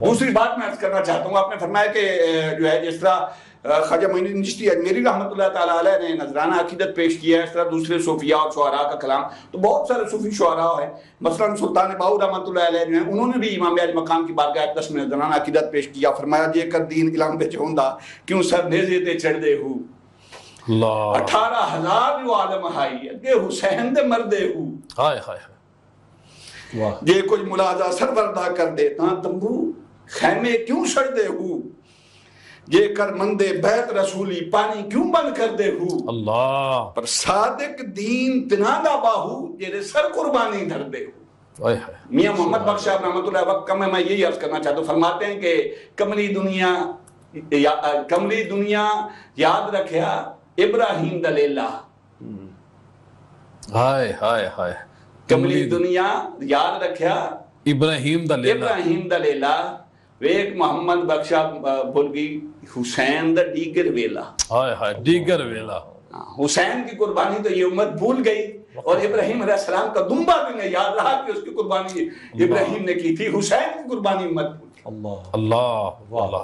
دوسری بات میں عرض کرنا چاہتا ہوں، آپ نے فرمایا کہ جو ہے جس طرح خواجہ معین الدین چشتی اجمیری رحمۃ اللہ تعالیٰ علیہ نے نذرانہ عقیدت پیش کیا ہے، اس طرح دوسرے صوفیاء اور شعراء کا کلام، تو بہت سارے صوفی شعراء ہیں، مثلا سلطان باہو رحمۃ اللہ علیہ جو ہیں، انہوں نے بھی امام علی مقام کی بارگاہ اقدس میں نذرانہ عقیدت پیش کیا، فرمایا جے کر دین علم بچ ہوندا کیوں سر نیزے تے چڑھ دے ہو، 18,000 جو عالم ہائی اگے حسین دے مردے ہو، ہائے ہائے جے کچھ ملازہ سروردا کر دے تاں تمبو خیمے کیوں سڑ دے ہو، جے کر مندے بیت رسولی پانی کیوں بند کر دے ہو، اللہ پر صادق دین تنادا باہو جیرے سر قربانی دھر دے ہو۔ میاں محمد بخش صاحب رحمۃ اللہ وقت میں یہی عرض کرنا چاہتا ہوں، فرماتے ہیں کہ کملی دنیا یاد رکھیا ابراہیم دا لیلہ، ہائے ہائے ہائے کملی دنیا یاد رکھیا ابراہیم دا لیلہ، ویک محمد بخشا بھول گئی حسین دا دیگر ویلا، ہائے ہائے دیگر ویلا، حسین کی قربانی تو یہ امت بھول گئی، اور ابراہیم علیہ السلام کا دمبا بھی نہیں یاد رہا کہ اس کی قربانی ابراہیم نے کی تھی، حسین کی قربانی امت بھول گئی۔ اللہ اللہ